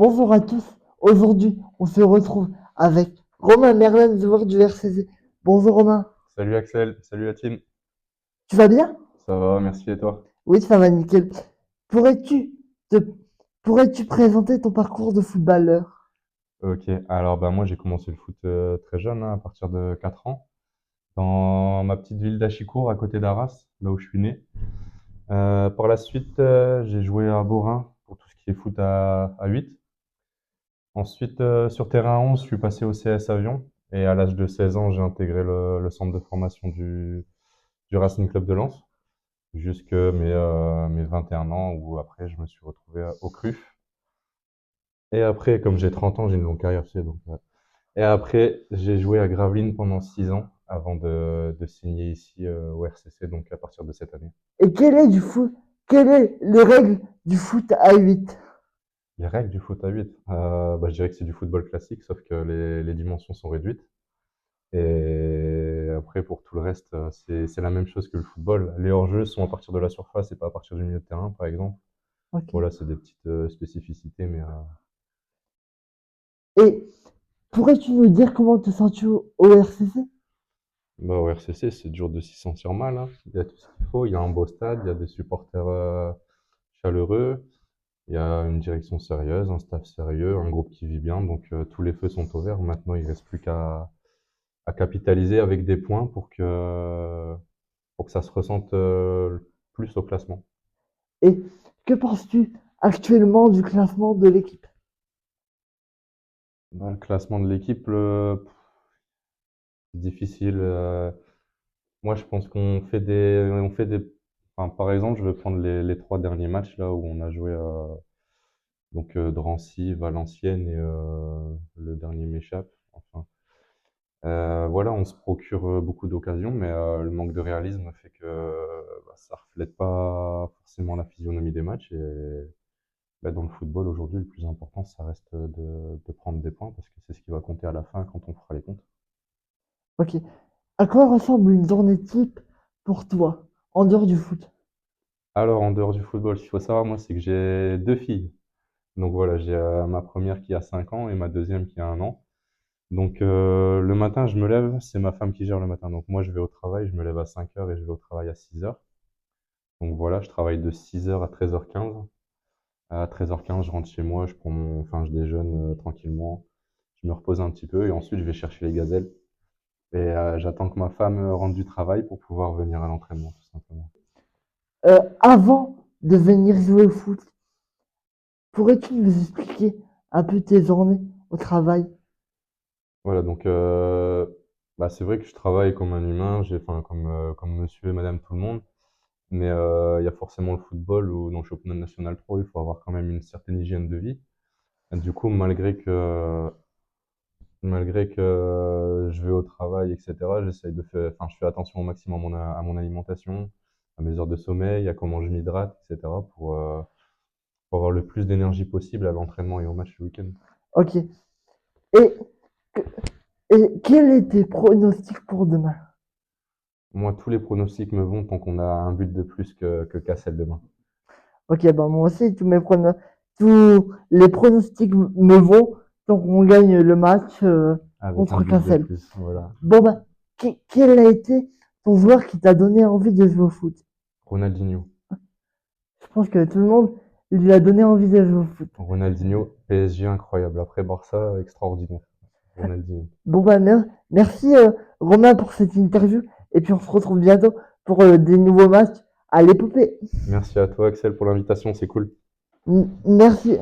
Bonjour à tous. Aujourd'hui, on se retrouve avec Romain Merlin, joueur du RCC. Bonjour Romain. Salut Axel, salut la team. Tu vas bien? Ça va, merci et toi? Oui, ça va nickel. Pourrais-tu te, pourrais-tu présenter ton parcours de footballeur? Ok, alors bah moi j'ai commencé le foot très jeune, hein, à partir de 4 ans, dans ma petite ville d'Achicourt, à côté d'Arras, là où je suis né. Par la suite, j'ai joué à Borin pour tout ce qui est foot à 8. Ensuite, sur terrain 11, je suis passé au CS Avion. Et à l'âge de 16 ans, j'ai intégré le centre de formation du Racing Club de Lens, jusque mes 21 ans, où après je me suis retrouvé au CRUF. Et après, comme j'ai 30 ans, j'ai une longue carrière, tu sais, donc. Et après, j'ai joué à Gravelines pendant 6 ans avant de signer ici au RCC, donc à partir de cette année. Et quelles est les règles du foot à 8? Les règles du foot à 8, bah, je dirais que c'est du football classique, sauf que les dimensions sont réduites. Et après, pour tout le reste, c'est la même chose que le football. Les hors-jeux sont à partir de la surface et pas à partir du milieu de terrain, par exemple. Ok. Voilà, c'est des petites spécificités, mais Et pourrais-tu nous dire comment te sens-tu au RCC? bah, au RCC, c'est dur de s'y sentir mal, hein. Il y a tout ce qu'il faut, il y a un beau stade, il y a des supporters chaleureux. Il y a une direction sérieuse, un staff sérieux, un groupe qui vit bien, donc tous les feux sont au vert. Maintenant, il reste plus qu'à capitaliser avec des points pour que ça se ressente plus au classement. Et que penses-tu actuellement du classement de l'équipe? Dans le classement de l'équipe, c'est difficile. Moi, je pense enfin, par exemple, je vais prendre les 3 derniers matchs là où on a joué donc Drancy, Valenciennes et le dernier m'échappe. Enfin, voilà, on se procure beaucoup d'occasions, mais le manque de réalisme fait que bah, ça reflète pas forcément la physionomie des matchs. Et bah, dans le football aujourd'hui, le plus important, ça reste de prendre des points parce que c'est ce qui va compter à la fin quand on fera les comptes. Ok. À quoi ressemble une journée type pour toi, en dehors du foot? Alors, en dehors du football, ce qu'il faut savoir, moi, c'est que j'ai 2 filles. Donc voilà, j'ai ma première qui a 5 ans et ma deuxième qui a 1 an. Donc le matin, je me lève, c'est ma femme qui gère le matin. Donc moi, je vais au travail, je me lève à 5 heures et je vais au travail à 6 heures. Donc voilà, je travaille de 6 heures à 13h15. À 13h15, je rentre chez moi, enfin, je déjeune tranquillement, je me repose un petit peu et ensuite je vais chercher les gazelles. Et j'attends que ma femme rentre du travail pour pouvoir venir à l'entraînement, tout simplement. Avant de venir jouer au foot, pourrais-tu nous expliquer un peu tes journées au travail? Voilà, donc bah, c'est vrai que je travaille comme un humain, enfin, comme monsieur et madame tout le monde, mais il y a forcément le football ou dans le championnat national pro, il faut avoir quand même une certaine hygiène de vie. Et du coup, malgré que je vais au travail, etc., enfin, je fais attention au maximum à mon alimentation, à mes heures de sommeil, à comment je m'hydrate, etc., pour avoir le plus d'énergie possible à l'entraînement et au match le week-end. Ok. Et, et quels est tes pronostics pour demain? Moi, tous les pronostics me vont tant qu'on a un but de plus que Cassel demain. Ok, bah moi aussi, tous les pronostics me vont tant qu'on gagne le match Avec un contre but de Cassel. plus, voilà. Bon, bah, quel a été ton joueur qui t'a donné envie de jouer au foot? Ronaldinho. Je pense que tout le monde lui a donné envie de jouer au foot. Ronaldinho, PSG incroyable. Après Barça, extraordinaire. Ronaldinho. Bon, bah, merci Romain pour cette interview. Et puis on se retrouve bientôt pour des nouveaux matchs à l'épopée. Merci à toi, Axel, pour l'invitation, c'est cool. Merci.